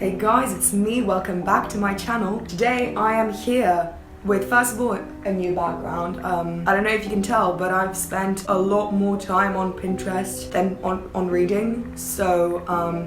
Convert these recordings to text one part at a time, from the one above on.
Hey guys, it's me, welcome back to my channel. Today I am here with, first of all, a new background. I don't know if you can tell, but I've spent a lot more time on Pinterest than on reading. So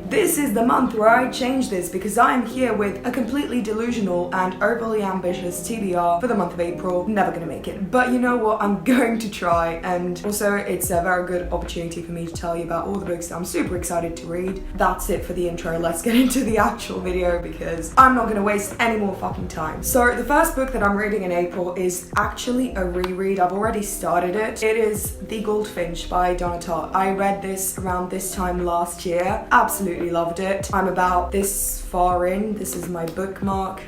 this is the month where I change this because I am here with a completely delusional and overly ambitious TBR for the month of April. Never gonna make it, but you know what, I'm going to try. And also it's a very good opportunity for me to tell you about all the books that I'm super excited to read. That's it for the intro. Let's get into the actual video because I'm not gonna waste any more fucking time. So the first book that I'm reading in April is actually a reread. I've already started it. It is The Goldfinch by Toddler. I read this around this time last year. Absolutely loved it. I'm about this far in. This is my bookmark.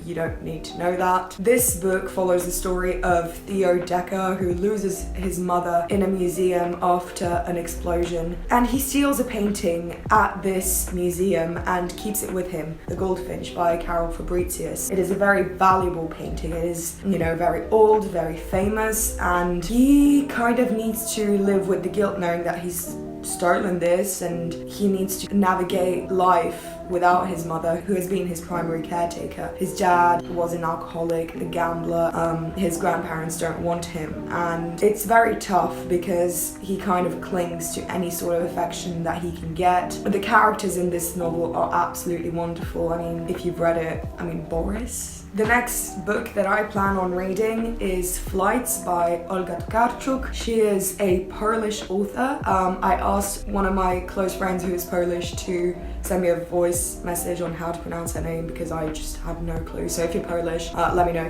You don't need to know that. This book follows the story of Theo Decker, who loses his mother in a museum after an explosion, and he steals a painting at this museum and keeps it with him, The Goldfinch by Carol Fabricius. It is a very valuable painting. It is, very old, very famous, and he kind of needs to live with the guilt knowing that he's stolen this, and he needs to navigate life without his mother, who has been his primary caretaker. His dad was an alcoholic, a gambler. His grandparents don't want him, and it's very tough because he kind of clings to any sort of affection that he can get. The characters in this novel are absolutely wonderful. I mean, if you've read it, Boris. The next book that I plan on reading is Flights by Olga Tokarczuk. She is a Polish author. I asked one of my close friends who is Polish to send me a voice message on how to pronounce her name because I just had no clue. So if you're Polish, let me know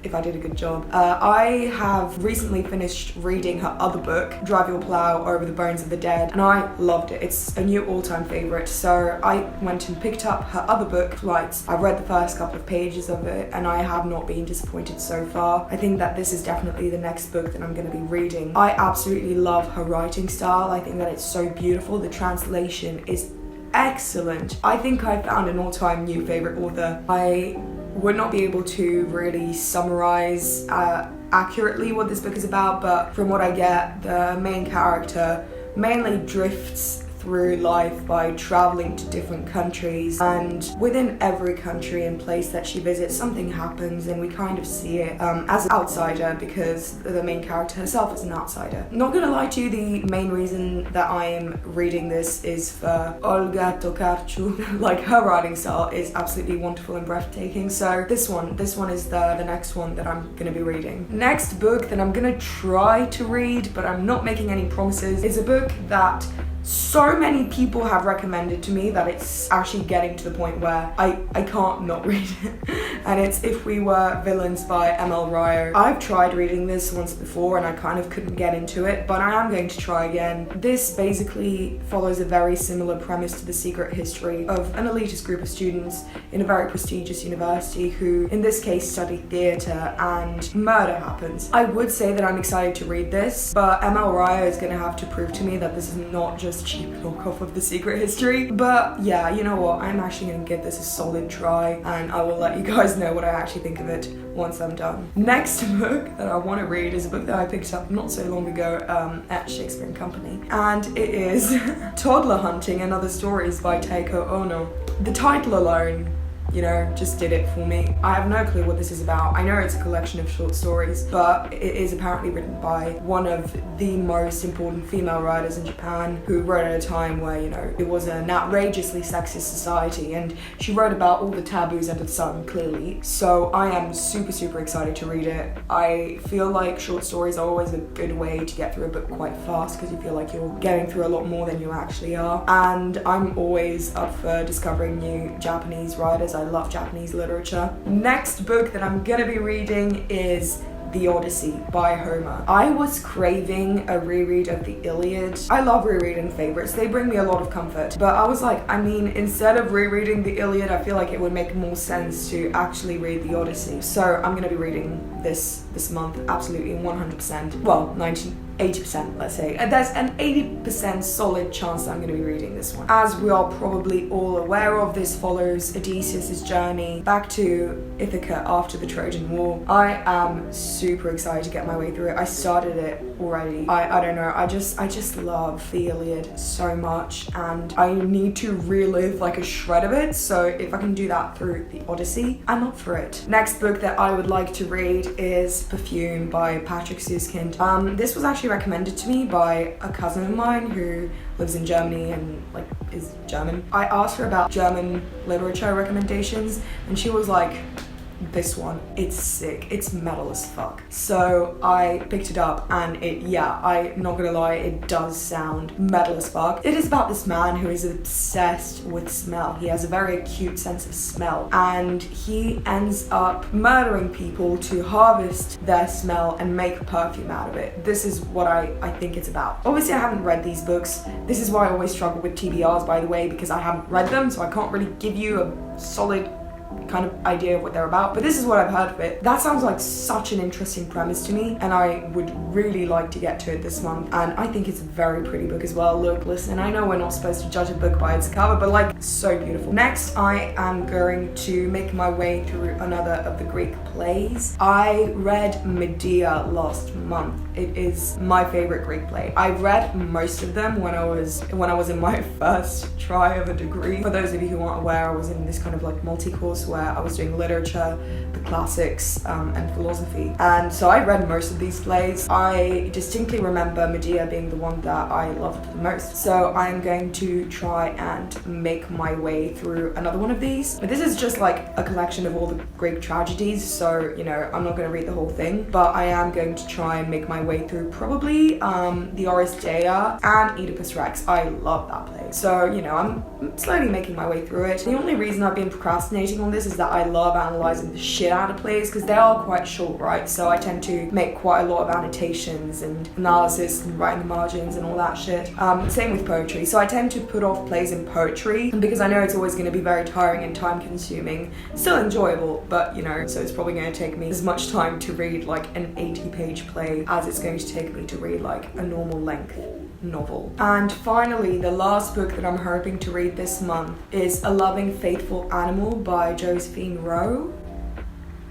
if I did a good job. I have recently finished reading her other book, Drive Your Plow Over the Bones of the Dead, and I loved it. It's a new all-time favorite. So I went and picked up her other book, Flights. I've read the first couple of pages of it and I have not been disappointed so far. I think that this is definitely the next book that I'm going to be reading. I absolutely love her writing style. I think that it's so beautiful. The translation is excellent. I think I found an all-time new favorite author. I would not be able to really summarize accurately what this book is about, but from what I get, the main character mainly drifts through life by traveling to different countries, and within every country and place that she visits, something happens, and we kind of see it as an outsider because the main character herself is an outsider. Not gonna lie to you, the main reason that I am reading this is for Olga Tokarczuk. Like, her writing style is absolutely wonderful and breathtaking. So this one is the next one that I'm gonna be reading. Next book that I'm gonna try to read, but I'm not making any promises, is a book that so many people have recommended to me that it's actually getting to the point where I can't not read it. And it's If We Were Villains by ML Ryo. I've tried reading this once before and I kind of couldn't get into it, but I am going to try again. This basically follows a very similar premise to The Secret History of an elitist group of students in a very prestigious university who, in this case, study theatre, and murder happens. I would say that I'm excited to read this, but ML Ryo is going to have to prove to me that this is not just cheap knockoff of The Secret History. But yeah, you know what, I'm actually gonna give this a solid try and I will let you guys know what I actually think of it once I'm done. Next book that I want to read is a book that I picked up not so long ago at Shakespeare & Company, and it is Toddler Hunting and Other Stories by Taiko Ono. The title alone, just did it for me. I have no clue what this is about. I know it's a collection of short stories, but it is apparently written by one of the most important female writers in Japan, who wrote at a time where, it was an outrageously sexist society, and she wrote about all the taboos under the sun, clearly. So I am super, super excited to read it. I feel like short stories are always a good way to get through a book quite fast because you feel like you're getting through a lot more than you actually are. And I'm always up for discovering new Japanese writers. I love Japanese literature. Next book that I'm gonna be reading is The Odyssey by Homer. I was craving a reread of the Iliad. I love rereading favorites. They bring me a lot of comfort. But I was like, instead of rereading the Iliad, I feel like it would make more sense to actually read the Odyssey. So I'm gonna be reading this month, absolutely 100%. Well, 80%, let's say. There's an 80% solid chance that I'm going to be reading this one. As we are probably all aware of, this follows Odysseus' journey back to Ithaca after the Trojan War. I am super excited to get my way through it. I started it already. I don't know, I just love the Iliad so much, and I need to relive like a shred of it, so if I can do that through the Odyssey, I'm up for it. Next book that I would like to read is Perfume by Patrick Suskind. This was actually recommended to me by a cousin of mine who lives in Germany and like is German. I asked her about German literature recommendations and she was like, this one, it's sick, it's metal as fuck. So I picked it up and I'm not gonna lie, it does sound metal as fuck. It is about this man who is obsessed with smell. He has a very acute sense of smell and he ends up murdering people to harvest their smell and make perfume out of it. This is what I think it's about. Obviously I haven't read these books. This is why I always struggle with TBRs, by the way, because I haven't read them, so I can't really give you a solid kind of idea of what they're about, but this is what I've heard of it. That sounds like such an interesting premise to me, and I would really like to get to it this month, and I think it's a very pretty book as well. Look, listen, I know we're not supposed to judge a book by its cover, but like, so beautiful. Next, I am going to make my way through another of the Greek plays. I read Medea last month. It is my favorite Greek play. I read most of them when I was in my first try of a degree. For those of you who aren't aware, I was in this kind of like multi-course where I was doing literature, the classics, and philosophy. And so I read most of these plays. I distinctly remember Medea being the one that I loved the most. So I'm going to try and make my way through another one of these. But this is just like a collection of all the Greek tragedies, so you know, I'm not going to read the whole thing, but I am going to try and make my way through probably the Odyssey and Oedipus Rex. I love that play. So, you know, I'm slowly making my way through it. The only reason I've been procrastinating on this is that I love analysing the shit out of plays because they are quite short, right? So I tend to make quite a lot of annotations and analysis and writing the margins and all that shit. Same with poetry. So I tend to put off plays in poetry because I know it's always going to be very tiring and time consuming. Still enjoyable, but you know, so it's probably going to take me as much time to read like an 80-page play as it's going to take me to read like a normal length novel. And finally, the last book that I'm hoping to read this month is A Loving Faithful Animal by Josephine Rowe.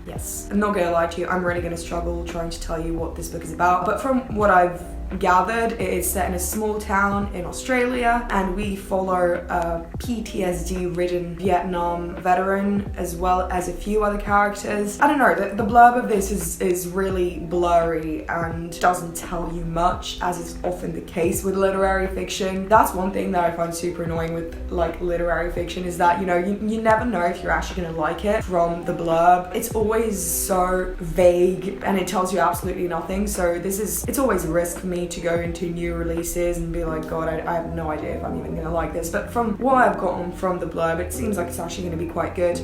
Yes, I'm not gonna lie to you, I'm really gonna struggle trying to tell you what this book is about, but from what I've gathered, it is set in a small town in Australia, and we follow a PTSD-ridden Vietnam veteran as well as a few other characters. I don't know, the blurb of this is really blurry and doesn't tell you much, as is often the case with literary fiction. That's one thing that I find super annoying with like literary fiction, is that, you know, you never know if you're actually gonna like it from the blurb. It's always so vague and it tells you absolutely nothing, so it's always a risk for me to go into new releases and be like, God, I have no idea if I'm even gonna like this. But from what I've gotten from the blurb, it seems like it's actually gonna be quite good.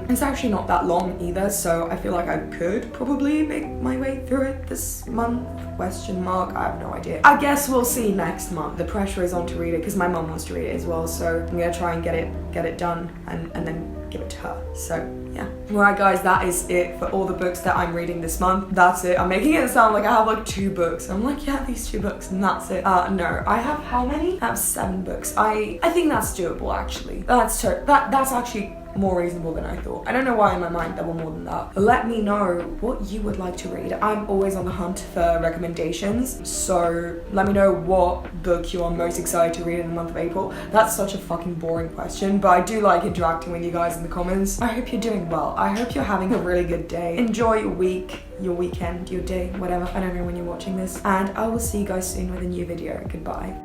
It's actually not that long either, so I feel like I could probably make my way through it this month, question mark, I have no idea. I guess we'll see next month. The pressure is on to read it because my mum wants to read it as well, so I'm gonna try and get it done and then give it to her. So yeah. Alright guys, that is it for all the books that I'm reading this month. That's it. I'm making it sound like I have like 2 books. I'm like, yeah, these 2 books and that's it. No, I have how many? I have 7 books. I think that's doable actually. That's actually more reasonable than I thought. I don't know why in my mind there were more than that. Let me know what you would like to read. I'm always on the hunt for recommendations, so let me know what book you are most excited to read in the month of April. That's such a fucking boring question, but I do like interacting with you guys in the comments. I hope you're doing well. I hope you're having a really good day. Enjoy your week, your weekend, your day, whatever. I don't know when you're watching this, and I will see you guys soon with a new video. Goodbye.